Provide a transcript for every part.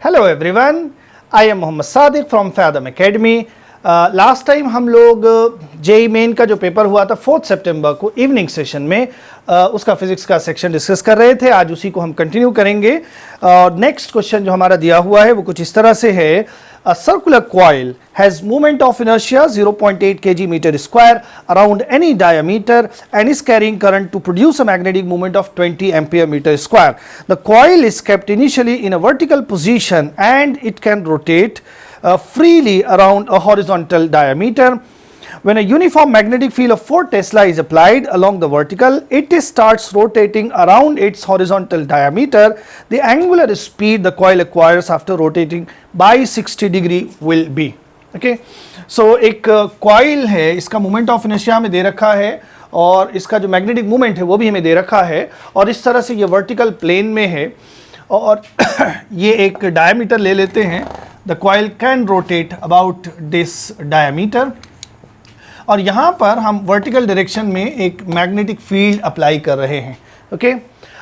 Hello everyone, I am Mohammad Sadiq from Fathom academy. Last time हम लोग JEE main का जो पेपर हुआ था 4 सितंबर को इवनिंग सेशन में उसका फिजिक्स का सेक्शन डिस्कस कर रहे थे। आज उसी को हम कंटिन्यू करेंगे। नेक्स्ट क्वेश्चन जो हमारा दिया हुआ है वो कुछ इस तरह से है। A circular coil has moment of inertia 0.8 kg meter square around any diameter and is carrying current to produce a magnetic moment of 20 ampere meter square. The coil is kept initially in a vertical position and it can rotate freely around a horizontal diameter. When a uniform magnetic field of 4 Tesla is applied along the vertical, it starts rotating around its horizontal diameter. The angular speed the coil acquires after rotating by 60 degree will be. Okay, so एक coil है, इसका moment of inertia हमें दे रखा है और इसका जो magnetic moment है वो भी हमें दे रखा है और इस तरह से ये vertical plane में है और ये एक diameter ले लेते हैं. The coil can rotate about this diameter. और यहाँ पर हम वर्टिकल डायरेक्शन में एक मैग्नेटिक फील्ड अप्लाई कर रहे हैं. ओके,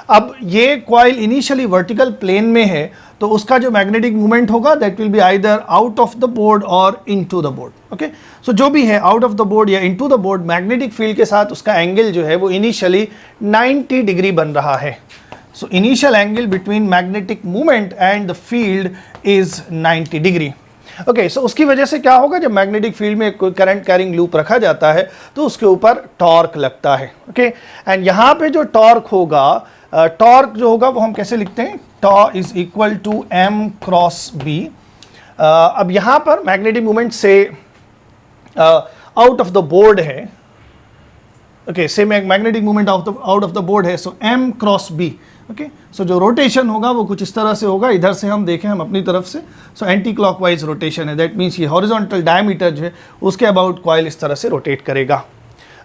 अब ये कॉइल इनिशियली वर्टिकल प्लेन में है तो उसका जो मैग्नेटिक मूवमेंट होगा that will be either out of the board और into the board. Okay, so जो भी है आउट ऑफ द बोर्ड या into the board, magnetic field के साथ उसका एंगल जो है वो इनिशियली 90 डिग्री बन रहा है. So initial angle between magnetic movement and the field is 90 degree. Okay, so उसकी वजह से क्या होगा, जब मैग्नेटिक फील्ड में कोई करंट कैरिंग लूप रखा जाता है तो उसके ऊपर टॉर्क लगता है. ओके, एंड यहाँ पे जो टॉर्क होगा, टॉर्क जो होगा वो हम कैसे लिखते हैं, tau is equal to M cross B. अब यहाँ पर मैग्नेटिक मूवमेंट से आउट ऑफ द बोर्ड है. ओके, से magnetic movement out of the board है, so M cross B. Okay, so जो रोटेशन होगा वो कुछ इस तरह से होगा. इधर से हम देखें हम अपनी तरफ से, सो एंटी क्लॉकवाइज रोटेशन है. दैट मीन्स ये हॉरिजॉन्टल डायमीटर जो है उसके अबाउट कॉइल इस तरह से रोटेट करेगा.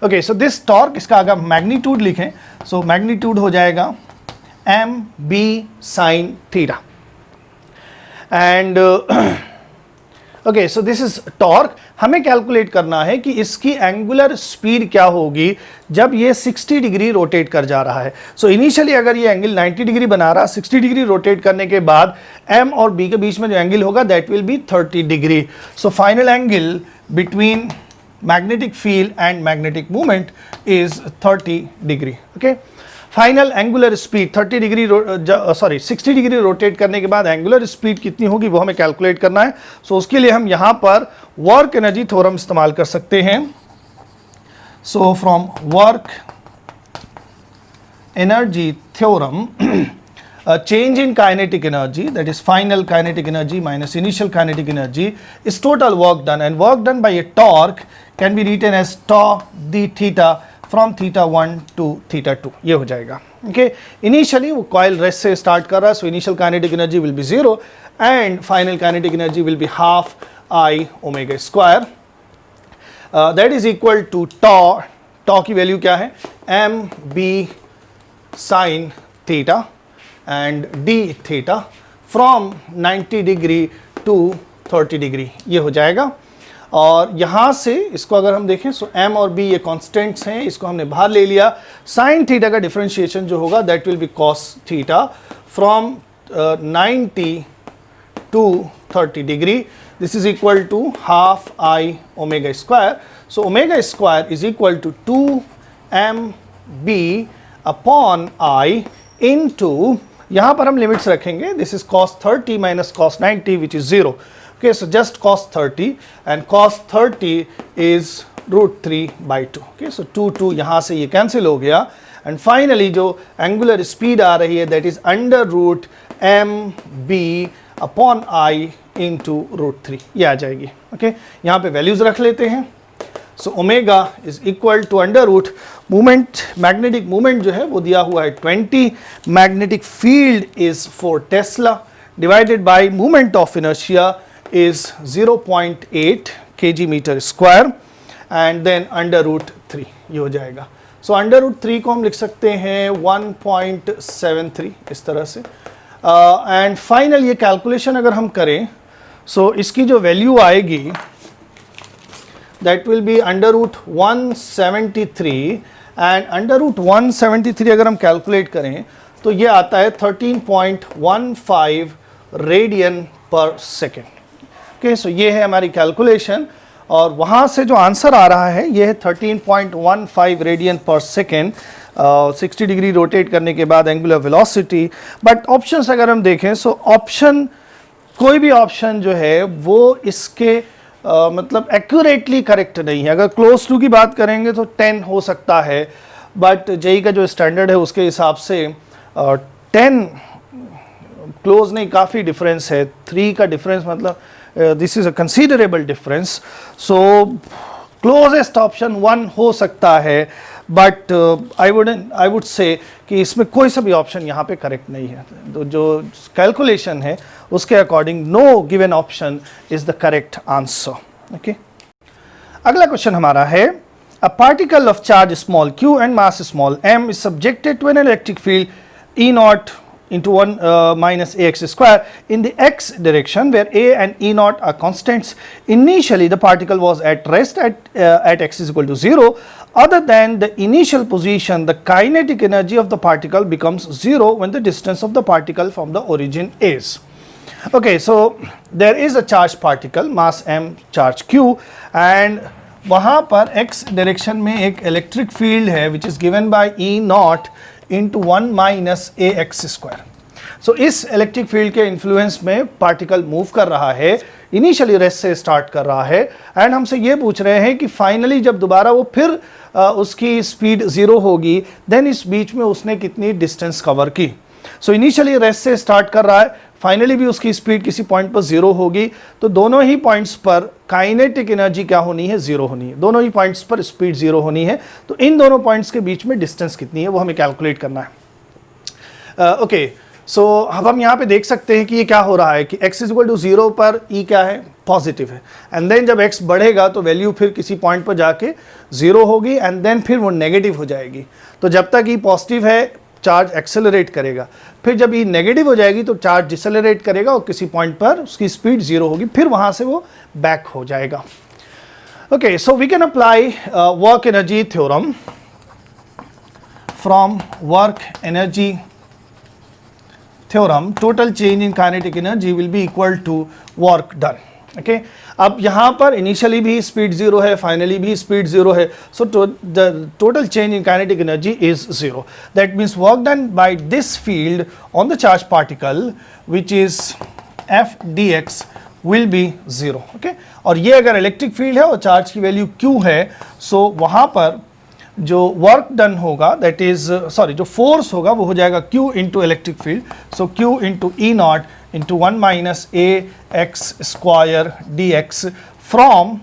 ओके, सो दिस टॉर्क, इसका अगर मैग्नीट्यूड लिखें सो मैग्नीट्यूड हो जाएगा M B sine theta. And okay, so this is torque. हमें कैलकुलेट करना है कि इसकी एंगुलर स्पीड क्या होगी जब ये 60 डिग्री रोटेट कर जा रहा है. सो इनिशियली अगर ये एंगल 90 डिग्री बना रहा, 60 डिग्री रोटेट करने के बाद m और b के बीच में जो एंगल होगा that will B 30 degree. So final angle between magnetic field and magnetic movement is 30 degree. Okay, final angular speed 60 degree rotate करने के बाद एंगुलर स्पीड कितनी होगी वो हमें कैलकुलेट करना है. सो उसके लिए हम यहाँ पर वर्क एनर्जी थ्योरम इस्तेमाल कर सकते हैं. So from work energy theorem, change in kinetic energy, that is final kinetic energy minus initial kinetic energy, is total work done, and work done by a torque can be written as tau d theta from theta 1 to theta 2. ये हो जाएगा. Okay, initially वो coil rest से start कर रहा है, so initial kinetic energy will be 0 and final kinetic energy will be half I omega square. That is equal to tau. Tau की value क्या है, m B sine theta and d theta from 90 degree to 30 degree. ये हो जाएगा. और यहाँ से इसको अगर हम देखें सो m और b ये कांस्टेंट्स हैं, इसको हमने बाहर ले लिया. साइन थीटा का डिफरेंशिएशन जो होगा that will be cos theta from 90 to 30 degree. This is equal to half I omega square. So omega square is equal to 2mb upon I into, यहाँ पर हम लिमिट्स रखेंगे. This is cos 30 minus cos 90 which is 0. Okay, so just cos 30 and cos 30 is root 3 by 2. Okay, so 2 यहाँ से ये cancel हो गया and finally जो angular speed आ रही है that is under root mb upon I into root 3. ये आ जाएगी. Okay, यहाँ पे वैल्यूज रख लेते हैं. So omega is equal to under root movement, magnetic movement जो है वो दिया हुआ है 20, magnetic field is 4 Tesla divided by moment of inertia is 0.8 kg meter square and then under root 3. ये हो जाएगा. So under root 3 को हम लिख सकते हैं 1.73 इस तरह से. एंड फाइनल ये कैलकुलेशन अगर हम करें सो इसकी जो वैल्यू आएगी that will be under root 173 and under root 173 अगर हम कैलकुलेट करें तो ये आता है रेडियन पर सेकेंड। ओके, सो ये है हमारी कैलकुलेशन और वहाँ से जो आंसर आ रहा है ये है 13.15 रेडियन पर सेकेंड 60 डिग्री रोटेट करने के बाद एंगुलर वेलोसिटी। बट ऑप्शंस अगर हम देखें सो ऑप्शन कोई भी ऑप्शन जो है वो इसके मतलब एक्यूरेटली करेक्ट नहीं है। अगर क्लोज टू की बात करेंगे तो 10 हो सकता है, बट जेई का जो स्टैंडर्ड है उसके हिसाब से 10 क्लोज नहीं, काफ़ी डिफरेंस है। 3 का डिफरेंस मतलब this is a considerable difference. So closest option 1 हो सकता है, बट आई वुड से कि इसमें कोई सा भी ऑप्शन यहाँ पे करेक्ट नहीं है। तो जो कैलकुलेशन है उसके according no given option is the correct answer. Okay, अगला क्वेश्चन हमारा है a particle of charge small q and mass small m is subjected to an electric field E naught into 1 minus ax square in the x direction where a and E naught are constants. Initially the particle was at rest at x is equal to 0. Other than the initial position, the kinetic energy of the particle becomes 0 when the distance of the particle from the origin is. Okay, so there is a charged particle mass m charge q and वहाँ पर x direction में एक electric field है which is given by E naught into 1 minus ax square. So इस electric field के influence में particle move कर रहा है, इनिशियली रेस्ट से स्टार्ट कर रहा है एंड हमसे ये पूछ रहे हैं कि फाइनली जब दोबारा वो फिर उसकी स्पीड 0 होगी देन इस बीच में उसने कितनी डिस्टेंस कवर की। सो इनिशियली रेस्ट से स्टार्ट कर रहा है, फाइनली भी उसकी स्पीड किसी पॉइंट पर 0 होगी, तो दोनों ही पॉइंट्स पर काइनेटिक एनर्जी क्या होनी है, 0 होनी है। दोनों ही पॉइंट्स पर स्पीड 0 होनी है, तो इन दोनों पॉइंट्स के बीच में डिस्टेंस कितनी है वो हमें कैलकुलेट करना है। ओके, सो अब हम यहाँ पे देख सकते हैं कि ये क्या हो रहा है कि x इज इक्वल टू 0 पर E क्या है, पॉजिटिव है, एंड देन जब x बढ़ेगा तो वैल्यू फिर किसी पॉइंट पर जाके 0 होगी एंड देन फिर वो नेगेटिव हो जाएगी। तो जब तक E पॉजिटिव है चार्ज एक्सेलरेट करेगा, फिर जब E नेगेटिव हो जाएगी तो चार्ज डिसेलरेट करेगा और किसी पॉइंट पर उसकी स्पीड 0 होगी, फिर वहाँ से वो बैक हो जाएगा। Okay, so we can apply work energy theorem from work energy theorem. Total change in kinetic energy will be equal to work done. Okay, अब यहाँ पर इनिशियली भी स्पीड 0 है, फाइनली भी स्पीड 0 है, so the total change in kinetic energy is 0. That means work done by this field on the charge particle which is f dx will be 0. Okay, और ये अगर इलेक्ट्रिक फील्ड है और charge की value q है, सो वहाँ पर जो वर्क डन होगा दैट इज जो फोर्स होगा वो हो जाएगा q into electric field, so q into E naught into 1 minus A x square D X from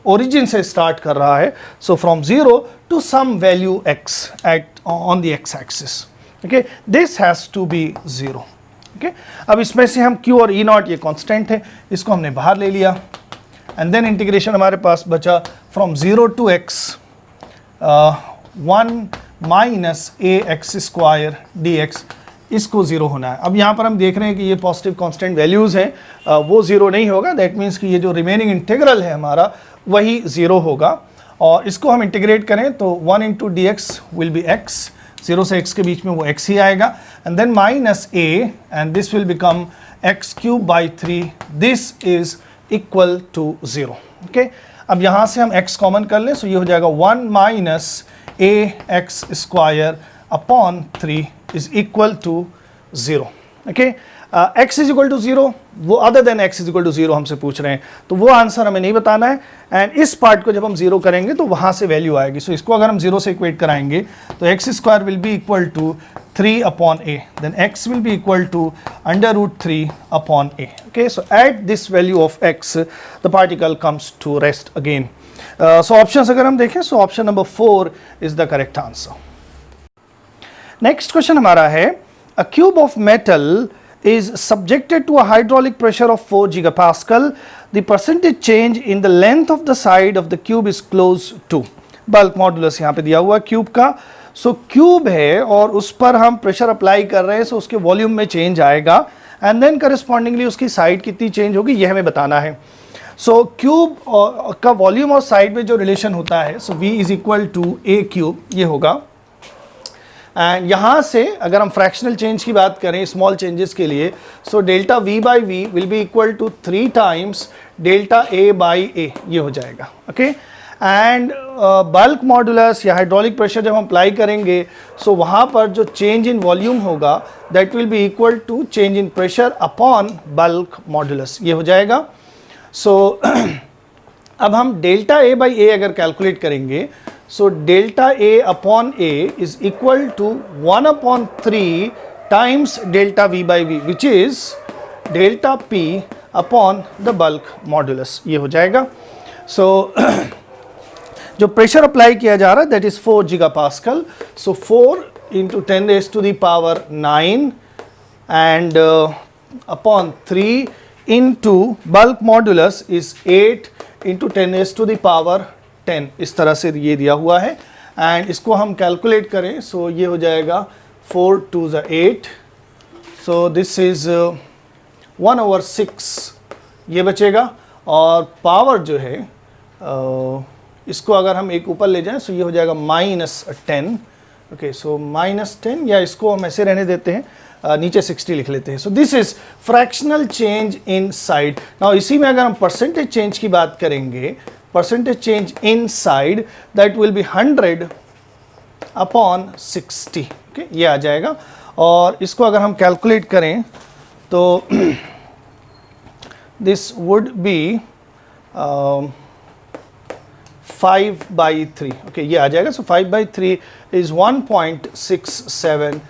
origin से स्टार्ट कर रहा है, so from 0 to some value x at on the x axis. Okay, this has to be 0. Okay, अब इसमें से हम q और ई not ये कांस्टेंट है, इसको हमने बाहर ले लिया एंड देन इंटीग्रेशन हमारे पास बचा from 0 to x 1 minus A x square D X, इसको 0 होना है. अब यहाँ पर हम देख रहे हैं कि ये पॉजिटिव कांस्टेंट वैल्यूज़ हैं, वो 0 नहीं होगा. दैट मीन्स कि ये जो रिमेनिंग इंटीग्रल है हमारा वही 0 होगा. और इसको हम इंटीग्रेट करें तो 1 into D x will be x, 0 से x के बीच में वो x ही आएगा, and then minus a and this will become x cube by 3. This is equal to 0. Okay, अब यहाँ से हम x कॉमन कर लें, सो ये हो जाएगा 1 minus A x square upon 3 is equal to 0. Okay, x is equal to 0, वो other than x is equal to 0 हमसे पूछ रहे हैं, तो वो आंसर हमें नहीं बताना है. एंड इस पार्ट को जब हम 0 करेंगे तो वहाँ से वैल्यू आएगी. सो इसको अगर हम 0 से इक्वेट कराएंगे तो x square will be equal to 3 upon a, then x will be equal to under root 3 upon a. Okay, so at this value of x the particle comes to rest again. So options अगर हम देखें, so option number 4 is the correct answer. Next question हमारा है, a cube of metal is subjected to a hydraulic pressure of 4 gigapascal. The percentage change in the length of the side of the cube is close to. Bulk modulus यहाँ पे दिया हुआ cube का. सो cube है और उस पर हम प्रेशर अप्लाई कर रहे हैं, सो उसके वॉल्यूम में चेंज आएगा एंड देन करस्पॉन्डिंगली उसकी साइड कितनी चेंज होगी ये हमें बताना है. सो क्यूब का वॉल्यूम और साइड में जो रिलेशन होता है, so v is equal to a cube ये होगा, एंड यहाँ से अगर हम फ्रैक्शनल चेंज की बात करें स्मॉल चेंजेस के लिए, so delta V by V will be equal to 3 times delta A by A, ये हो जाएगा। ओके, एंड बल्क मॉडुलस या हाइड्रोलिक प्रेशर जब हम अप्लाई करेंगे सो वहाँ पर जो चेंज इन वॉल्यूम होगा that will be equal to change in pressure upon bulk modulus, ये हो जाएगा। सो अब हम डेल्टा A बाई A अगर कैलकुलेट करेंगे so delta A upon A is equal to 1/3 times delta V by V which is delta P upon the bulk modulus, ये हो जाएगा। सो जो प्रेशर अप्लाई किया जा रहा है that is 4 GPa, so 4 into 10 raised to the power 9 and upon 3 into bulk modulus is 8 into 10 raised to the power 10, इस तरह से ये दिया हुआ है। एंड इसको हम कैलकुलेट करें सो ये हो जाएगा 4 2 ज़ा 8, सो दिस इज 1/6 ये बचेगा। और पावर जो है इसको अगर हम एक ऊपर ले जाएं सो ये हो जाएगा -10। ओके, सो -10 या इसको हम ऐसे रहने देते हैं, नीचे 60 लिख लेते हैं। So this is fractional change in side. Now इसी में अगर हम परसेंटेज चेंज की बात करेंगे, percentage change in side that will B 100/60। Okay, ये आ जाएगा। और इसको अगर हम कैलकुलेट करें तो दिस वुड बी 5/3। ओके, ये आ जाएगा। सो 5/3 is 1.67%.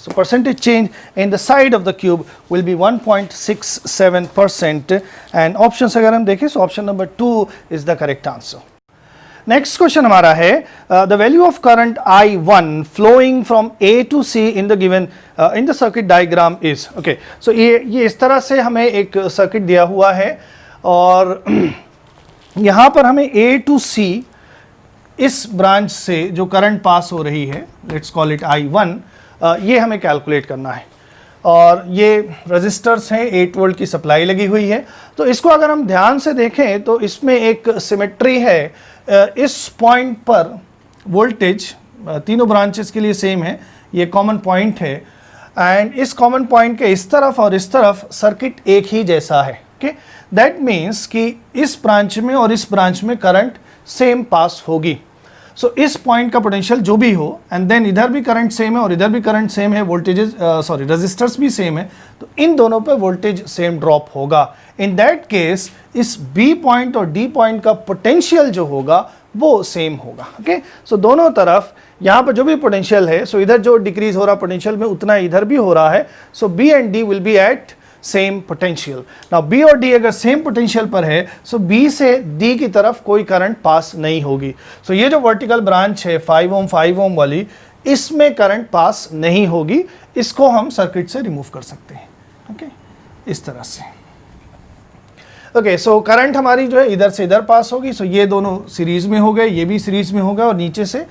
So percentage change in the side of the cube will be 1.67%, and options अगर हम देखें so option number 2 is the correct answer. Next question हमारा है the value of current I1 flowing from A to C in the given in the circuit diagram is. Okay, so ये इस तरह से हमें एक सर्किट दिया हुआ है और यहाँ पर हमें A to C इस ब्रांच से जो करंट पास हो रही है, लेट्स कॉल इट I1, ये हमें कैलकुलेट करना है। और ये रजिस्टर्स हैं, 8 वोल्ट की सप्लाई लगी हुई है। तो इसको अगर हम ध्यान से देखें तो इसमें एक सिमेट्री है। इस पॉइंट पर वोल्टेज तीनों ब्रांचेस के लिए सेम है, ये कॉमन पॉइंट है। एंड इस कॉमन पॉइंट के इस तरफ और इस तरफ सर्किट एक ही जैसा है। ओके, दैट मीन्स कि इस ब्रांच में और इस ब्रांच में करंट सेम पास होगी। सो इस पॉइंट का पोटेंशियल जो भी हो एंड देन इधर भी करंट सेम है और इधर भी करंट सेम है, वोल्टेजेस रेजिस्टर्स भी सेम है, तो इन दोनों पे वोल्टेज सेम ड्रॉप होगा। इन दैट केस इस बी पॉइंट और डी पॉइंट का पोटेंशियल जो होगा वो सेम होगा। ओके, सो दोनों तरफ यहाँ पर जो भी पोटेंशियल है सो इधर जो डिक्रीज हो रहा पोटेंशियल में उतना इधर भी हो रहा है। So B and D will be at same potential. Now B और डी अगर सेम पोटेंशियल पर है सो बी से डी की तरफ कोई करंट पास नहीं होगी। सो ये जो वर्टिकल ब्रांच है 5 ओम 5 ओम वाली, इसमें करंट पास नहीं होगी। इसको हम सर्किट से रिमूव कर सकते हैं। ओके, इस तरह से। ओके, सो करंट हमारी जो है इधर से इधर पास होगी। सो ये दोनों सीरीज में हो गए, ये भी सीरीज में होगा और नीचे से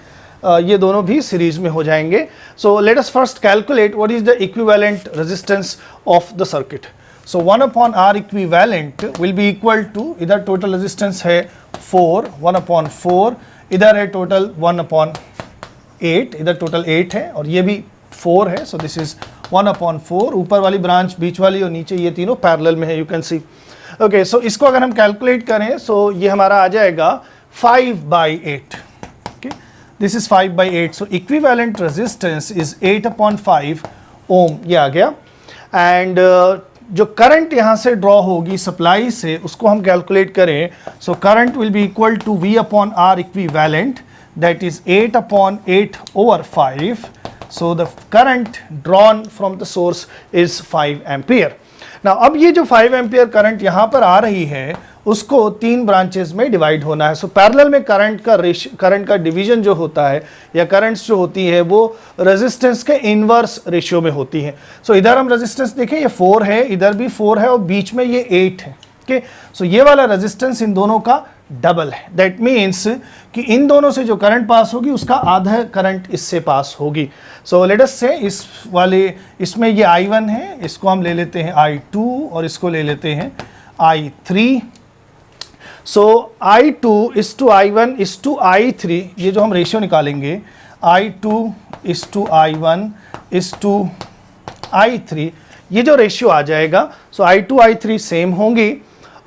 ये दोनों भी सीरीज में हो जाएंगे। So let us first calculate what is the equivalent resistance of the circuit. So 1/R equivalent will be equal to, इधर टोटल रेजिस्टेंस है 4, 1/4, इधर है टोटल 1/8, इधर टोटल 8 है और ये भी 4 है। सो दिस इज 1/4, ऊपर वाली ब्रांच, बीच वाली और नीचे ये तीनों पैरेलल में है, यू कैन सी। ओके, सो इसको अगर हम कैलकुलेट करें सो ये हमारा आ जाएगा 5/8। This is 5/8, so equivalent resistance is 8/5 ohm, ये आ गया। एंड जो करंट यहाँ से ड्रॉ होगी सप्लाई से उसको हम कैलकुलेट करें so current will be equal to V/R equivalent that is 8/8/5। So the current drawn from the source is 5 ampere. Now अब ये जो 5 एम्पियर करंट यहाँ पर आ रही है उसको 3 ब्रांचेस में डिवाइड होना है। सो पैरेलल में करंट का डिवीजन जो होता है या करंट्स जो होती है वो रेजिस्टेंस के इनवर्स रेशियो में होती है। सो इधर हम रेजिस्टेंस देखें ये 4 है, इधर भी 4 है और बीच में ये 8 है। ओके, सो ये वाला रेजिस्टेंस इन दोनों का डबल है। दैट मीन्स कि इन दोनों से जो करंट पास होगी उसका आधा करंट इससे पास होगी। सो लेट अस से इस वाले इसमें ये I1 है, इसको हम ले लेते हैं I2 और इसको ले लेते हैं I3। So I2 is to I1 is to I3, ये जो हम रेशियो निकालेंगे I2 is to I1 is to I3, ये जो रेशियो आ जाएगा, सो I2 I3 सेम होंगी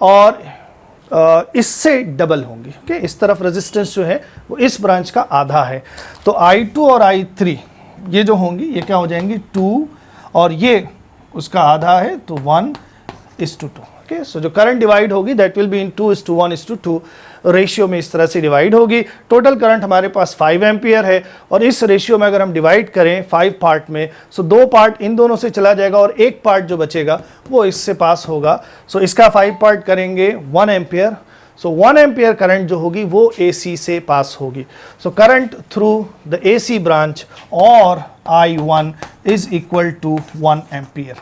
और इससे डबल होंगी। ओके, इस तरफ रेजिस्टेंस जो है वो इस ब्रांच का आधा है, तो I2 और I3 ये जो होंगी ये क्या हो जाएंगी 2, और ये उसका आधा है तो 1:2। ओके, सो जो करंट डिवाइड होगी that will be in 2:1:2 ratio में इस तरह से डिवाइड होगी। टोटल करंट हमारे पास 5 एम्पियर है और इस रेशियो में अगर हम डिवाइड करें 5 पार्ट में, सो 2 पार्ट इन दोनों से चला जाएगा और एक पार्ट जो बचेगा वो इससे पास होगा। सो इसका 5 पार्ट करेंगे 1 एम्पियर, सो 1 एम्पियर करंट जो होगी वो AC से पास होगी। So current through the AC branch और I1 is equal to 1 ampere.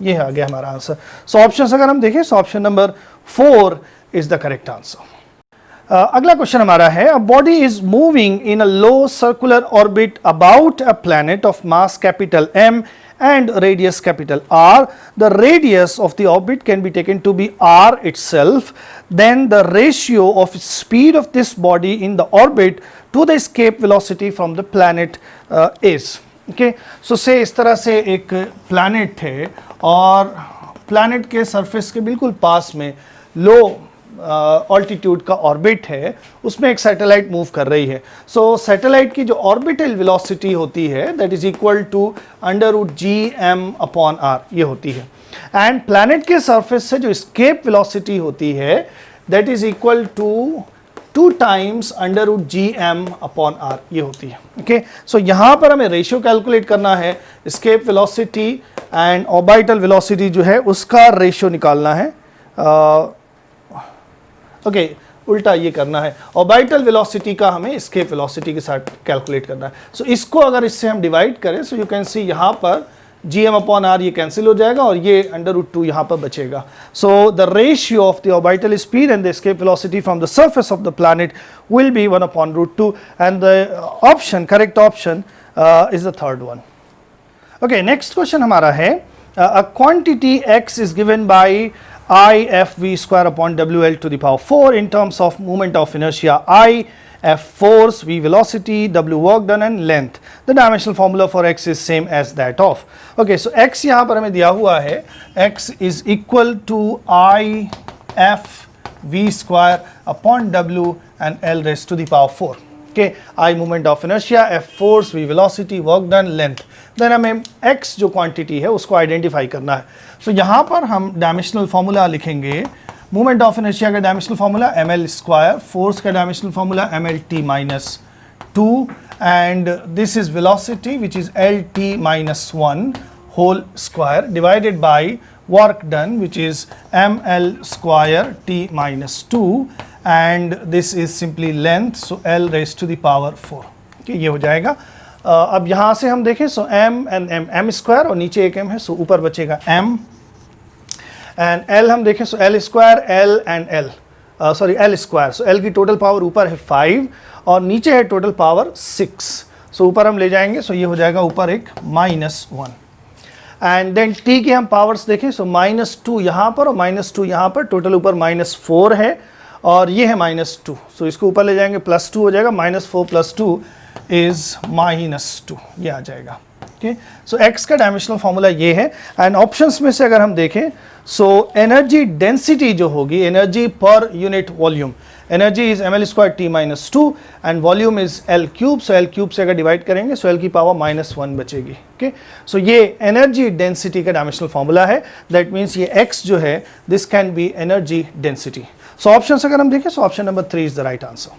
ये आ गया हमारा आंसर। सो ऑप्शन अगर हम देखें, so option number 4 is the correct answer. अगला क्वेश्चन हमारा है, a body is moving in a low circular orbit about a planet of mass capital M and radius capital R. The radius of the orbit can be taken to be R itself. Then the ratio of speed of this body in the orbit to the escape velocity from the planet is. Okay, so say इस तरह से एक planet है और planet के surface के बिल्कुल पास में low ऑल्टीट्यूड का ऑर्बिट है, उसमें एक सैटेलाइट मूव कर रही है। सो सैटेलाइट की जो ऑर्बिटल वेलोसिटी होती है that is equal to √gm/r ये होती है, एंड प्लैनेट के सरफेस से जो एस्केप वेलोसिटी होती है that is equal to 2 times √gm/r ये होती है। ओके, सो यहाँ पर हमें रेशियो कैलकुलेट करना है, escape velocity and orbital velocity जो है उसका रेशियो निकालना है। ओके, उल्टा ये करना है, ऑर्बिटल वेलोसिटी का हमें एस्केप वेलोसिटी के साथ कैलकुलेट करना है। सो इसको अगर इससे हम डिवाइड करें, सो यू कैन सी यहाँ पर gm/r ये कैंसिल हो जाएगा और ये √2 यहाँ पर बचेगा। So the ratio of the orbital speed and the escape velocity from the surface of the planet will be 1/√2 and the option, correct option is the third one. Okay, next question हमारा है, a quantity x is given by I f v square upon WL to the power 4 in terms of moment of inertia I, f force, v velocity, w work done and length. The dimensional formula for x is same as that of. Okay, so x यहाँ पर हमें दिया हुआ है, x is equal to I f v square upon w and L raised to the power 4. Okay, I moment of inertia, f force, v velocity, work done, length. Then हमें x जो quantity है उसको identify करना है। So यहाँ पर हम dimensional formula लिखेंगे, मोमेंट ऑफ इनर्शिया का डायमेंशनल फार्मूला ml², फोर्स का dimensional formula mlt-2 and this is velocity which is lt-1 whole square divided by work done which is ml² t-2 and this is simply length, so l raised to the power 4। okay, ये हो जाएगा। अब यहाँ से हम देखें, सो m and m² और नीचे एक m है, सो ऊपर बचेगा m एंड l हम देखें, सो l² l and l sorry l², so l की टोटल पावर ऊपर है 5 और नीचे है टोटल पावर 6, सो ऊपर हम ले जाएंगे, सो ये हो जाएगा ऊपर एक -1 एंड देन t की हम पावर्स देखें, सो -2 यहाँ पर और -2 यहाँ पर, टोटल ऊपर -4 है और ये है -2, सो इसको ऊपर ले जाएंगे +2 हो जाएगा, -4 + 2 इज -2 ये आ जाएगा। ओके, सो x का डायमेंशनल फार्मूला ये है एंड ऑप्शंस में से अगर हम देखें, सो एनर्जी डेंसिटी जो होगी, energy per unit volume, energy is ml² t-2 and volume is L³, so L³ से अगर डिवाइड करेंगे सो L की पावर -1 बचेगी। ओके, सो ये एनर्जी डेंसिटी का डायमेंशनल फार्मूला है, दैट मीन्स ये x जो है this can be energy density. So option अगर हम देखें, so option number 3 is the right answer.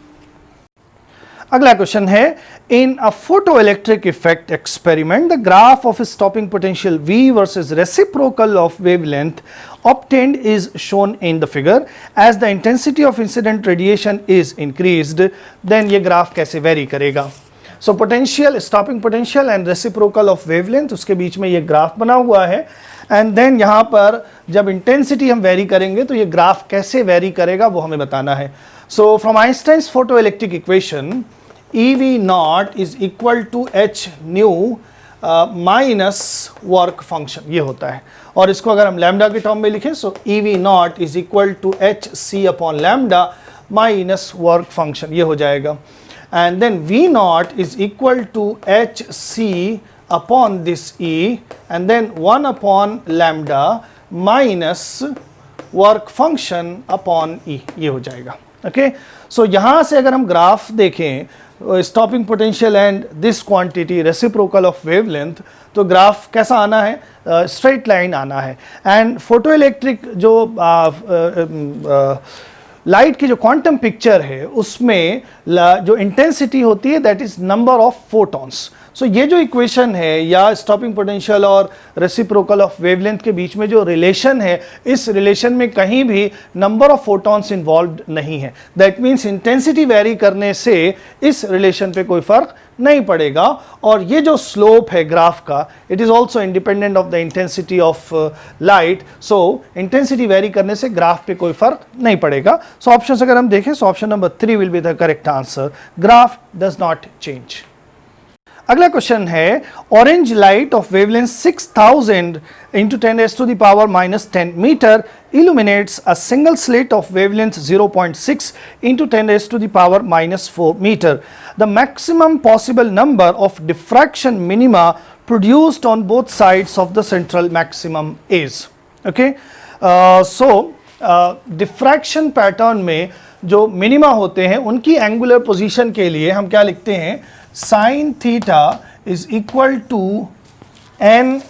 अगला क्वेश्चन है, in a photoelectric effect experiment the graph of stopping potential V versus reciprocal of wavelength obtained is shown in the figure. As the intensity of incident radiation is increased, then ये graph कैसे very करेगा। So potential, stopping potential and reciprocal of wavelength, उसके बीच में ये graph बना हुआ है and then यहाँ पर जब इंटेंसिटी हम वेरी करेंगे तो ये ग्राफ कैसे वेरी करेगा वो हमें बताना है। So from Einstein's photoelectric equation EV0 is equal to h nu minus work function ये होता है, और इसको अगर हम लैम्डा के टर्म में लिखें, सो EV0 is equal to hc upon lambda minus work function ये हो जाएगा। and then V naught is equal to HC upon this E and then 1 upon lambda minus work function upon e, ये हो जाएगा. Okay, so यहाँ से अगर हम ग्राफ देखें stopping potential and this quantity reciprocal of wavelength, तो graph कैसा आना है, स्ट्रेट लाइन आना है. एंड फोटो इलेक्ट्रिक जो लाइट की जो क्वांटम पिक्चर है उसमें जो इंटेंसिटी होती है that is number of photons. So ये जो इक्वेशन है या स्टॉपिंग पोटेंशियल और रेसिप्रोकल ऑफ वेवलेंथ के बीच में जो रिलेशन है, इस रिलेशन में कहीं भी नंबर ऑफ फोटॉन्स इन्वॉल्व नहीं है. दैट मीन्स इंटेंसिटी वेरी करने से इस रिलेशन पे कोई फर्क नहीं पड़ेगा. और ये जो स्लोप है ग्राफ का, it is also independent of the intensity of light. So intensity very करने से ग्राफ पे कोई फर्क नहीं पड़ेगा. सो ऑप्शन अगर हम देखें, so option number 3 will be the correct answer. Graph does not change. अगला क्वेश्चन है, orange light of wavelength 6000 into 10 raised to the power minus 10 meter illuminates a single slit of wavelength 0.6 into 10 raised to the power minus 4 meter. The maximum possible number of diffraction minima produced on both sides of the central maximum is. Okay, so diffraction pattern में जो minima होते हैं उनकी angular position के लिए हम क्या लिखते हैं, sine theta is equal to n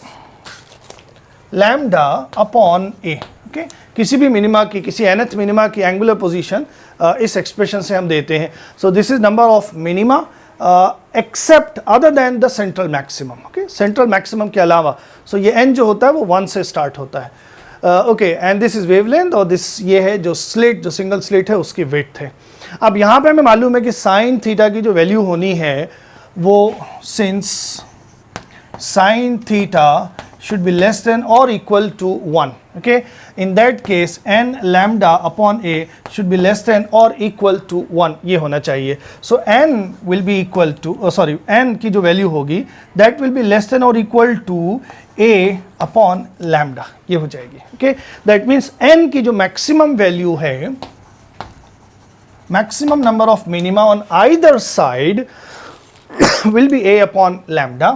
lambda upon a. Okay, किसी भी मिनिमा की, किसी nth मिनिमा की एंगुलर पोजीशन इस एक्सप्रेशन से हम देते हैं. So this is number of minima except other than the central maximum. Okay, central maximum के अलावा. सो ये n जो होता है वो 1 से स्टार्ट होता है. Okay, and this is wavelength और दिस ये है जो स्लिट, जो सिंगल स्लिट है उसकी विड्थ है. अब यहाँ पे हमें मालूम है कि साइन थीटा की जो वैल्यू होनी है वो, since sine theta should be less than और equal to 1. Okay, in that case n lambda upon a should be less than और इक्वल टू 1, ये होना चाहिए. So n will be equal to, sorry, n की जो वैल्यू होगी that will be less than और equal to a upon lambda, ये हो जाएगी. ओके, दैट मीन्स n की जो मैक्सिमम वैल्यू है, maximum number of minima on either side will be a upon lambda.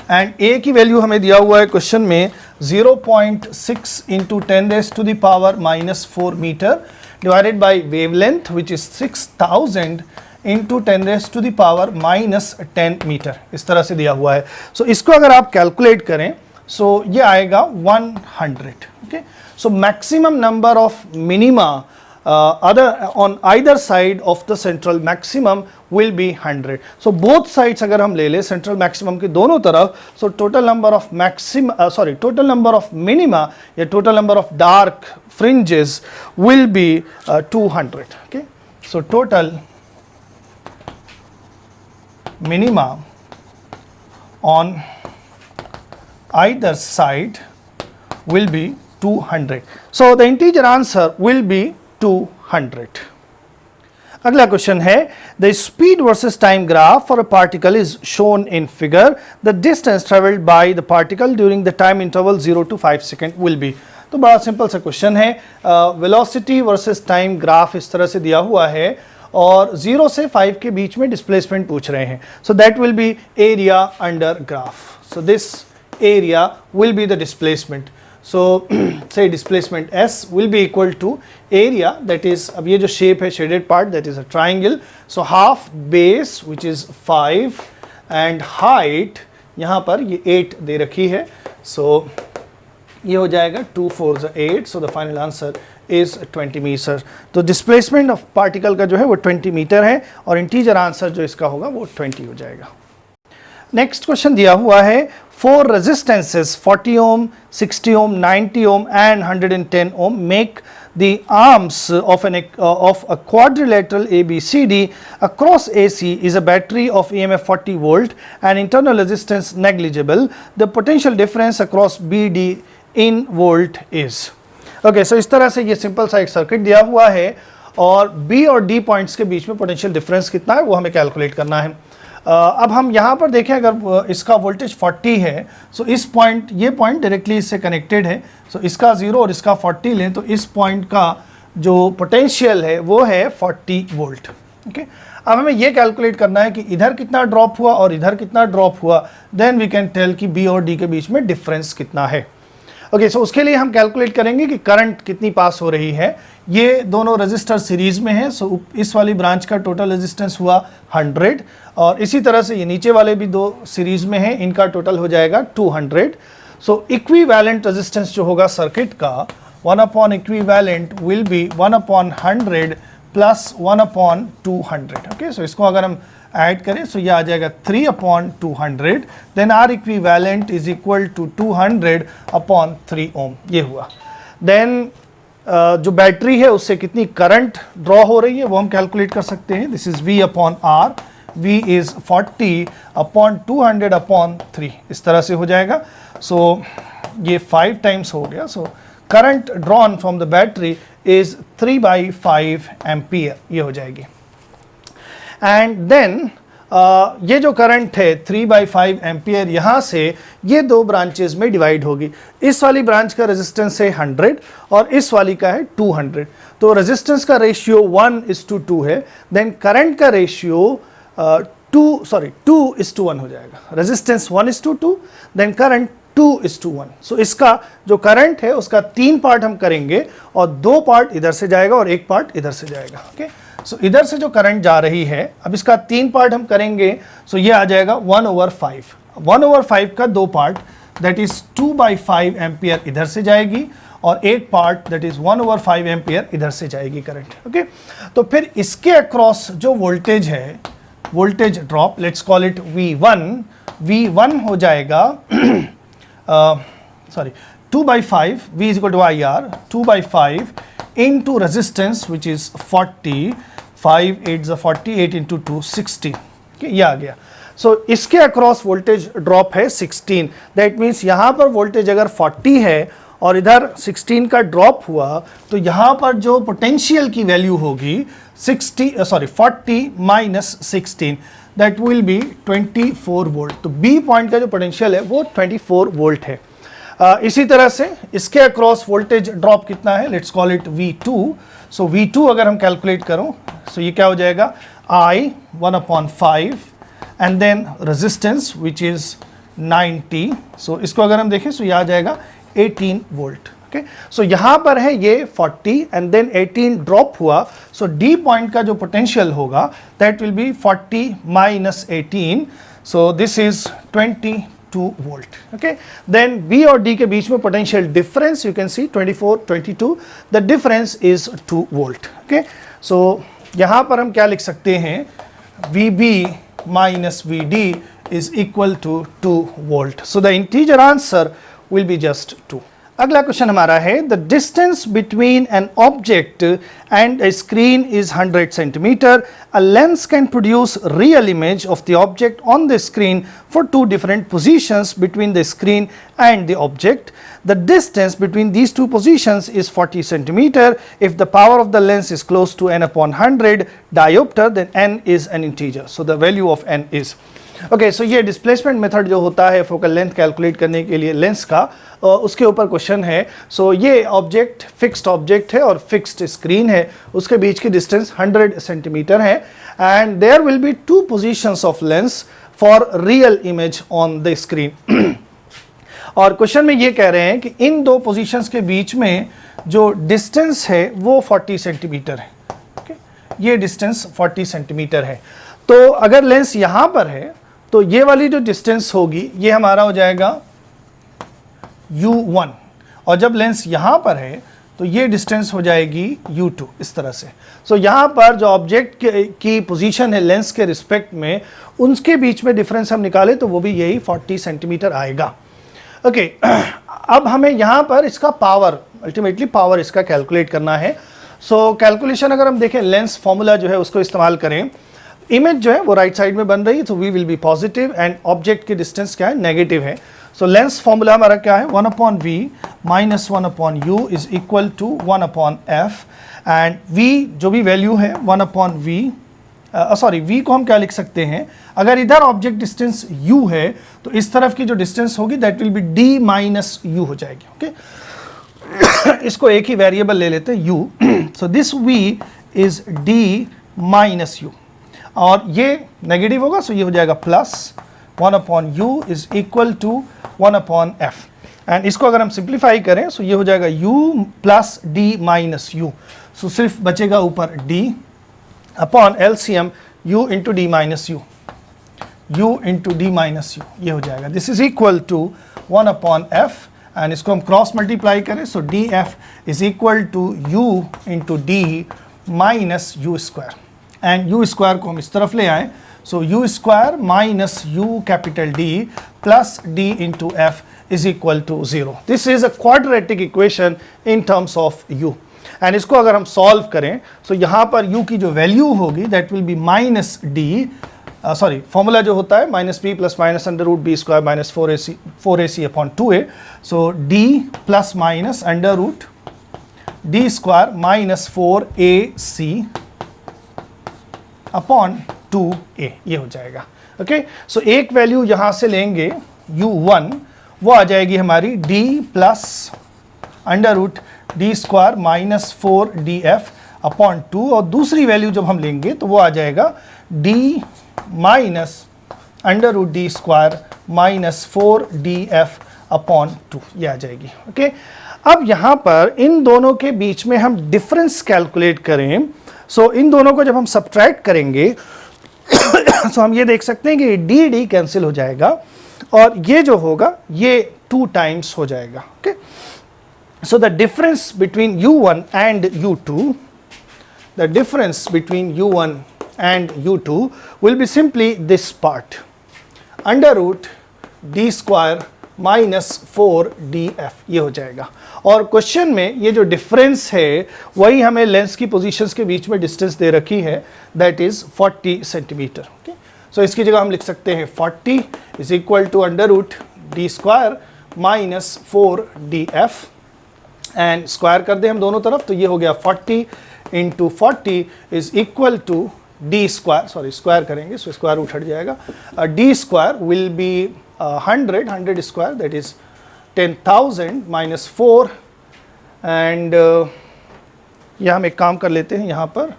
and a की वैल्यू हमें दिया हुआ है क्वेश्चन में 0.6 into 10 raised to the power minus 4 meter divided by wavelength which is 6000 into 10 raised to the power minus 10 meter. इस तरह से दिया हुआ है. सो इसको अगर आप कैलकुलेट करें, सो ये आएगा 100. Okay, so maximum number of minima on either side of the central maximum will be 100. So both sides अगर हम ले लें central maximum के दोनों तरफ, so total number of total number of minima या total number of dark fringes will be 200. Okay, so total minima on either side will be 200. So the integer answer will be 200. अगला question है, the speed versus time graph for a particle is shown in figure. The distance travelled by the particle during the time interval 0 to 5 second will be. तो बड़ा simple सा question है. Velocity versus time graph इस तरह से दिया हुआ है और 0 से 5 के बीच में डिस्प्लेसमेंट पूछ रहे हैं. So that will B area under graph. So this area will be the displacement. So say displacement S will be equal to area, that is, अब ये जो shape है shaded part, that is a triangle. So half base which is 5 and height यहाँ पर ये 8 दे रखी है. So ये हो जाएगा 2 4 8. So the final answer is 20 meter. तो displacement of particle का जो है वो 20 मीटर है और integer answer जो इसका होगा वो 20 हो जाएगा. नेक्स्ट क्वेश्चन दिया हुआ है, 4 resistances 40 ohm, 60 ohm, 90 ohm and 110 ohm make the arms of a quadrilateral ABCD. Across AC is a battery of EMF 40 volt and internal resistance negligible. The potential difference across BD in volt is. Okay, so इस तरह से ये simple सा एक circuit दिया हुआ है और B और D पॉइंट्स के बीच में पोटेंशियल डिफरेंस कितना है वो हमें कैलकुलेट करना है. अब हम यहाँ पर देखें, अगर इसका वोल्टेज 40 है, सो इस पॉइंट, ये पॉइंट डायरेक्टली इससे कनेक्टेड है. सो इसका 0 और इसका 40 लें तो इस पॉइंट का जो पोटेंशियल है वो है 40 वोल्ट. ओके अब हमें ये कैलकुलेट करना है कि इधर कितना ड्रॉप हुआ और इधर कितना ड्रॉप हुआ, देन वी कैन टेल कि बी और डी के बीच में डिफरेंस कितना है। ओके सो उसके लिए हम कैलकुलेट करेंगे कि करंट कितनी पास हो रही है। ये दोनों रजिस्टर सीरीज में है, सो इस वाली ब्रांच का टोटल रेजिस्टेंस हुआ 100 और इसी तरह से ये नीचे वाले भी दो सीरीज में है, इनका टोटल हो जाएगा 200। सो इक्विवेलेंट रेजिस्टेंस जो होगा सर्किट का 1 upon equivalent will B 1 upon 100 plus 1 upon 200। Okay so इसको अगर हम ऐड करें सो ये आ जाएगा 3 upon 200, then R equivalent is equal to 200 upon 3 ohm, ये हुआ। देन जो बैटरी है उससे कितनी करंट ड्रॉ हो रही है वो हम कैलकुलेट कर सकते हैं। This is V upon R, V is 40 upon 200 upon 3, इस तरह से हो जाएगा। सो ये 5 टाइम्स हो गया। So current drawn from the battery is 3/5 ampere, ये हो जाएगी। एंड देन ये जो करंट है 3/5 एम्पियर यहाँ से ये दो ब्रांचेस में डिवाइड होगी। इस वाली ब्रांच का रेजिस्टेंस है 100 और इस वाली का है 200, तो रेजिस्टेंस का रेशियो 1:2 है। देन करंट का रेशियो 2:1 हो जाएगा। Resistance 1:2, then current 2:1। सो इसका जो करंट है उसका 3 पार्ट हम करेंगे और 2 पार्ट इधर से जाएगा और 1 पार्ट इधर से जाएगा। ओके सो इधर से जो करंट जा रही है, अब इसका 3 पार्ट हम करेंगे, सो ये आ जाएगा 1/5। 1/5 का 2 पार्ट दैट इज 2/5 एम्पियर इधर से जाएगी और 1 पार्ट दैट इज 1/5 एम्पियर इधर से जाएगी करंट। ओके तो फिर इसके अक्रॉस जो वोल्टेज है, voltage drop, let's call it V1। V1 हो जाएगा 2/5, V is equal to IR, 2/5 into resistance which is 40, 5 8 40, 8 into 2 60, ये आ गया। सो इसके अक्रॉस वोल्टेज ड्रॉप है 16, दैट मीन्स यहाँ पर वोल्टेज अगर 40 है और इधर 16 का ड्रॉप हुआ तो यहाँ पर जो पोटेंशियल की वैल्यू होगी 40 minus 16, that will B 24 volt. तो बी पॉइंट का जो पोटेंशियल है वो 24 वोल्ट है। इसी तरह से इसके अक्रॉस वोल्टेज ड्रॉप कितना है, let's call it V2। So V2 अगर हम कैलकुलेट करो सो ये क्या हो जाएगा, I 1/5 and then resistance which is 90। So इसको अगर हम देखें सो ये आ जाएगा 18 वोल्ट। ओके सो यहाँ पर है ये 40 एंड देन 18 ड्रॉप हुआ, सो डी पॉइंट का जो पोटेंशियल होगा that will be 40 minus 18, so this is 22 volt. Okay then B और डी के बीच में potential difference you can see 24 22, the difference is 2 volt. Okay so यहाँ पर हम क्या लिख सकते हैं, VB minus VD is equal to 2 volt. So the integer answer will be just 2. अगला क्वेश्चन हमारा है, the distance between an object and a screen is 100 centimeter. A lens can produce real image of the object on the screen for 2 different positions between the screen and the object. The distance between these 2 positions is 40 centimeter. If the power of the lens is close to n upon 100 diopter, then n is an integer. So the value of n is. Okay so ये displacement method जो होता है focal length calculate करने के लिए lens का, उसके ऊपर क्वेश्चन है। सो ये ऑब्जेक्ट फिक्स्ड ऑब्जेक्ट है और फिक्स्ड स्क्रीन है, उसके बीच की डिस्टेंस 100 सेंटीमीटर है and there will be 2 positions of lens for real image on the screen. और क्वेश्चन में ये कह रहे हैं कि इन 2 पोजीशंस के बीच में जो डिस्टेंस है वो 40 सेंटीमीटर है। ओके ये डिस्टेंस 40 सेंटीमीटर है। तो अगर लेंस यहाँ पर है तो ये वाली जो डिस्टेंस होगी ये हमारा हो जाएगा U1, और जब लेंस यहाँ पर है तो ये डिस्टेंस हो जाएगी U2, इस तरह से। सो यहाँ पर जो ऑब्जेक्ट की पोजीशन है लेंस के रिस्पेक्ट में, उनके बीच में डिफरेंस हम निकाले तो वो भी यही 40 सेंटीमीटर आएगा। ओके अब हमें यहाँ पर इसका पावर, अल्टीमेटली पावर इसका कैलकुलेट करना है। सो कैलकुलेशन अगर हम देखें, लेंस फॉर्मूला जो है उसको इस्तेमाल करें, इमेज जो है वो राइट साइड में बन रही है तो V will B positive and object की डिस्टेंस क्या है, नेगेटिव है। सो लेंस फॉर्मूला हमारा क्या है, 1/V minus 1/U is equal to 1/F and V जो भी वैल्यू है 1/V, V को हम क्या लिख सकते हैं, अगर इधर ऑब्जेक्ट डिस्टेंस U है तो इस तरफ की जो डिस्टेंस होगी that will B D minus U हो जाएगी। ओके इसको एक ही वेरिएबल ले लेते हैं U। So this V is D minus u, और ये नेगेटिव होगा सो ये हो जाएगा plus 1 upon u is equal to 1 upon f. And इसको अगर हम सिंप्लीफाई करें सो ये हो जाएगा u plus d minus u, so सिर्फ बचेगा ऊपर d upon LCM u into d minus u, u into d minus u, ये हो जाएगा। This is equal to 1 upon f, and इसको हम क्रॉस मल्टीप्लाई करें so d f is equal to u into d minus u square, and u square को हम इस तरफ ले आए so u square minus u capital D plus d into F is equal to 0. This is a quadratic equation in terms of u. And इसको अगर हम solve करें so यहाँ पर u की जो वैल्यू होगी that will be minus d, formula जो होता है minus b plus minus under root b square minus 4ac upon 2a, so d plus minus under root d square minus 4ac upon 2a, ये हो जाएगा। ओके, सो एक value यहाँ से लेंगे u1, वो आ जाएगी हमारी d plus under root d square minus 4df upon 2, और दूसरी वैल्यू जब हम लेंगे तो वो आ जाएगा d minus under root d square minus 4df upon 2, ये आ जाएगी। ओके, अब यहाँ पर इन दोनों के बीच में हम डिफरेंस कैलकुलेट करें, सो इन दोनों को जब हम सब्ट्रैक्ट करेंगे सो हम ये देख सकते हैं कि d कैंसिल हो जाएगा और ये जो होगा ये 2 टाइम्स हो जाएगा। Okay, so the difference between u1 and u2, the difference between u1 and u2 will be simply this part under root d square minus 4df, ये हो जाएगा। और क्वेश्चन में ये जो डिफरेंस है वही हमें लेंस की पोजीशंस के बीच में डिस्टेंस दे रखी है, that is 40 centimetre. Okay, so इसकी जगह हम लिख सकते हैं 40 is equal to under root d square minus 4df, and square कर दें हम दोनों तरफ तो ये हो गया 40 into 40 is equal to d square, square करेंगे सो स्क्वायर उठ जाएगा, d square will be 100 square that is 10,000 minus 4, and यह हम एक काम कर लेते हैं, यहाँ पर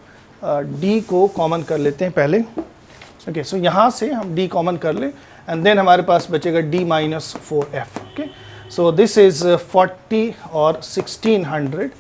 d को कॉमन कर लेते हैं पहले। ओके, सो यहाँ से हम d कॉमन कर लें एंड देन हमारे पास बचेगा d minus 4f। Okay, so this is 40 और 1600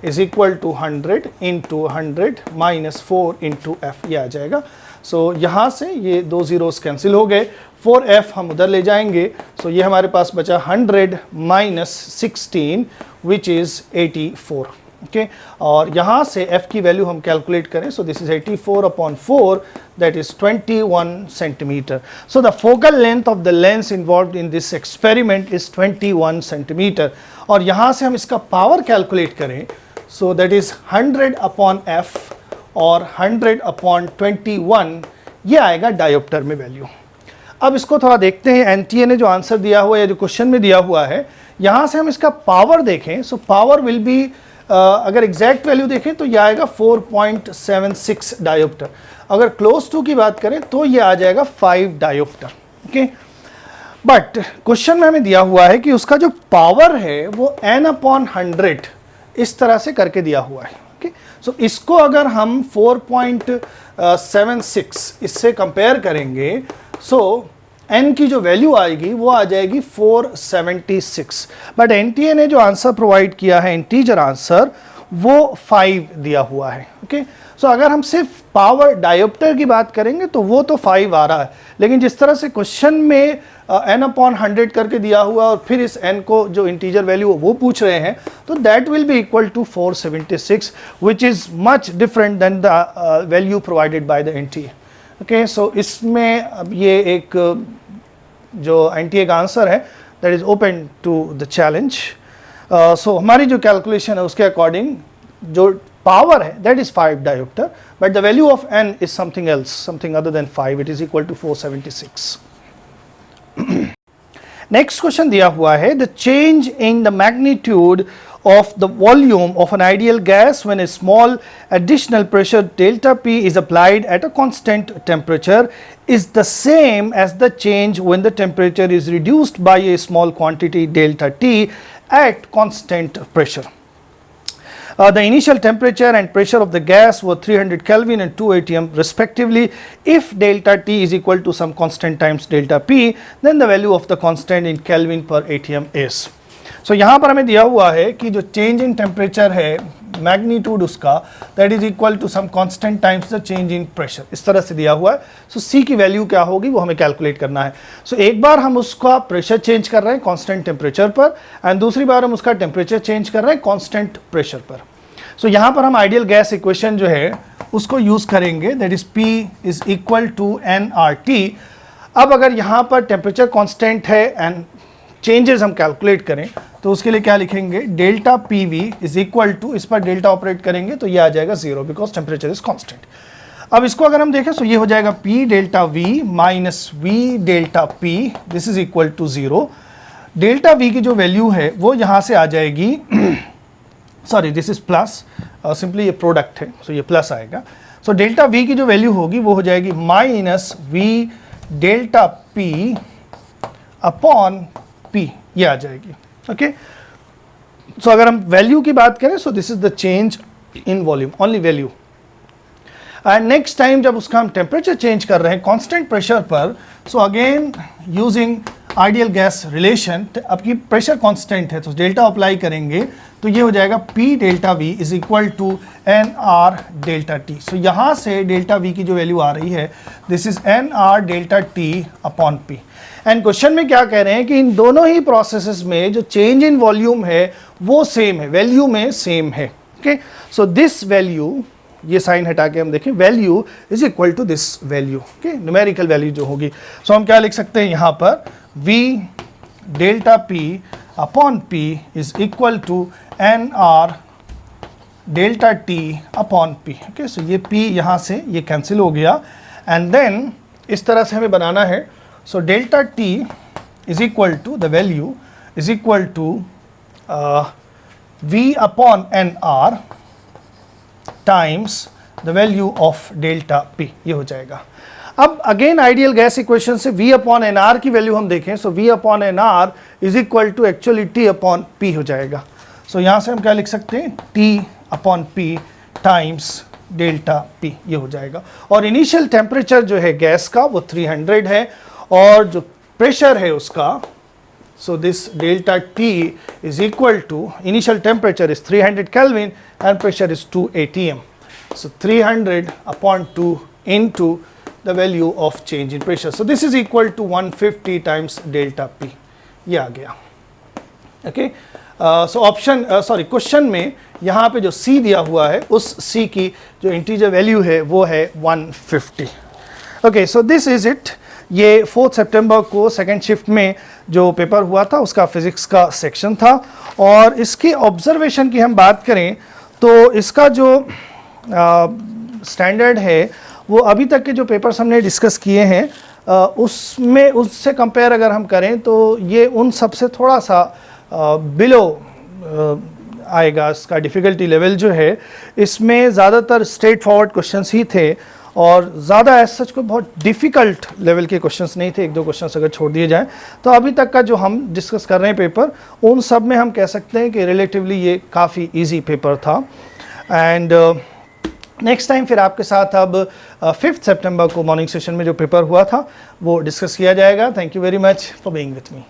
is equal to 100 into 100 minus 4 into f, ये आ जाएगा। सो यहाँ से ये 2 zeros कैंसिल हो गए, 4f हम उधर ले जाएंगे, सो ये हमारे पास बचा 100 माइनस 16 विच इज़ 84। ओके, और यहाँ से f की वैल्यू हम कैलकुलेट करें, सो this is 84 upon 4 that is 21 centimetre. So the focal length of the lens involved in this experiment is 21 centimetre. और यहाँ से हम इसका पावर कैलकुलेट करें, so that is 100 upon f और 100 अपॉन 21, ये आएगा डायोप्टर में वैल्यू। अब इसको थोड़ा देखते हैं, एनटीए ने जो आंसर दिया हुआ है या जो क्वेश्चन में दिया हुआ है, यहाँ से हम इसका पावर देखें, सो पावर विल बी अगर एग्जैक्ट वैल्यू देखें तो यह आएगा 4.76 डायोप्टर, अगर क्लोज टू की बात करें तो ये आ जाएगा 5 डायोप्टर। ओके, बट क्वेश्चन में हमें दिया हुआ है कि उसका जो पावर है वो n अपॉन 100 इस तरह से करके दिया हुआ है। ओके, सो इसको अगर हम 4.76 इससे कंपेयर करेंगे, सो n की जो वैल्यू आएगी वो आ जाएगी 476, बट एनटीए ने जो आंसर प्रोवाइड किया है इंटीजर आंसर वो 5 दिया हुआ है। ओके, सो अगर हम सिर्फ पावर डायोप्टर की बात करेंगे तो वो तो 5 आ रहा है, लेकिन जिस तरह से क्वेश्चन में n अपॉन 100 करके दिया हुआ और फिर इस n को जो इंटीजर वैल्यू वो पूछ रहे हैं, तो that will be equal to 476 which is much different than the value provided by the NTA. Okay, so इसमें अब ये एक जो एनटीए का आंसर है that is open to the challenge. So हमारी जो कैलकुलेशन है उसके अकॉर्डिंग जो पावर है that is 5 dioptre, but the value of n is something else, something other than 5, it is equal to 476। Next question दिया हुआ है, the change in the magnitude of the volume of an ideal gas when a small additional pressure delta P is applied at a constant temperature is the same as the change when the temperature is reduced by a small quantity delta T at constant pressure. The initial temperature and pressure of the gas were 300 Kelvin and 2 atm respectively. If delta T is equal to some constant times delta P, then the value of the constant in Kelvin per atm is. So यहाँ पर हमें दिया हुआ है कि जो change in temperature है magnitude उसका that is equal to some constant times the change in pressure, इस तरह से दिया हुआ है. सो सी की वैल्यू क्या होगी वो हमें कैलकुलेट करना है. सो एक बार हम उसका प्रेशर चेंज कर रहे हैं कांस्टेंट टेम्परेचर पर एंड दूसरी बार हम उसका टेम्परेचर चेंज कर रहे हैं कांस्टेंट प्रेशर पर. सो यहाँ पर हम आइडियल गैस इक्वेशन जो है उसको यूज़ करेंगे that is P is equal to nRT. अब अगर यहाँ पर टेम्परेचर कांस्टेंट है एंड चेंजेस हम कैलकुलेट करें तो उसके लिए क्या लिखेंगे, delta PV is equal to, इस पर डेल्टा ऑपरेट करेंगे तो ये आ जाएगा 0 बिकॉज टेम्परेचर इज कांस्टेंट. अब इसको अगर हम देखें तो ये हो जाएगा P delta V minus V delta P this is equal to 0. Delta V की जो वैल्यू है वो यहाँ से आ जाएगी sorry this is plus, simply ये प्रोडक्ट है सो ये प्लस आएगा. सो डेल्टा V की जो वैल्यू होगी वो हो जाएगी minus V delta P upon P, ये आ जाएगी. ओके सो अगर हम वैल्यू की बात करें सो this is the change in volume, only value. And next time जब उसका हम टेम्परेचर चेंज कर रहे हैं कांस्टेंट प्रेशर पर, so again using ideal gas relation, आपकी प्रेशर कांस्टेंट है तो डेल्टा अप्लाई करेंगे तो ये हो जाएगा P delta V is equal to nR delta T. So यहाँ से डेल्टा V की जो वैल्यू आ रही है this is nR delta T upon P. And question में क्या कह रहे हैं कि इन दोनों ही प्रोसेसेस में जो चेंज इन वॉल्यूम है वो सेम है, वैल्यू में सेम है. ओके सो दिस वैल्यू, ये साइन हटा के हम देखें, value is equal to this value. Okay numerical value जो होगी सो हम क्या लिख सकते हैं यहाँ पर V delta P upon P is equal to nR delta T upon P. Okay so ये P यहाँ से ये कैंसिल हो गया एंड देन इस तरह से हमें बनाना है. So delta T is equal to, the value is equal to V upon nR times the value of delta P, ये हो जाएगा. अब अगेन आइडियल गैस इक्वेशन से V upon nR की वैल्यू हम देखें so V upon nR is equal to actually T upon P हो जाएगा. So यहाँ से हम क्या लिख सकते हैं, T upon P times delta P, ये हो जाएगा. और इनिशियल टेम्परेचर जो है गैस का वो 300 है और जो प्रेशर है उसका so this delta T is equal to, initial temperature is 300 Kelvin and pressure is 2 atm. So 300 upon 2 into the value of change in pressure. So this is equal to 150 times delta P, ये आ गया. Okay so option sorry question में यहाँ पे जो C दिया हुआ है उस C की जो इंटीजर वैल्यू है वो है 150. Okay so this is it. ये 4 सितंबर को सेकेंड शिफ्ट में जो पेपर हुआ था उसका फिज़िक्स का सेक्शन था. और इसकी ऑब्जर्वेशन की हम बात करें तो इसका जो स्टैंडर्ड है वो अभी तक के जो पेपर्स हमने डिस्कस किए हैं उसमें उससे कंपेयर अगर हम करें तो ये उन सबसे थोड़ा सा बिलो आएगा. इसका डिफ़िकल्टी लेवल जो है इसमें ज़्यादातर स्ट्रेट फॉरवर्ड क्वेश्चंस ही थे और ज़्यादा एज सच कोई बहुत डिफ़िकल्ट लेवल के क्वेश्चंस नहीं थे. एक दो क्वेश्चंस अगर छोड़ दिए जाएं तो अभी तक का जो हम डिस्कस कर रहे हैं पेपर उन सब में हम कह सकते हैं कि रिलेटिवली ये काफ़ी इजी पेपर था. एंड नेक्स्ट टाइम फिर आपके साथ अब 5 सितंबर को मॉर्निंग सेशन में जो पेपर हुआ था वो डिस्कस किया जाएगा. Thank you very much for being with me.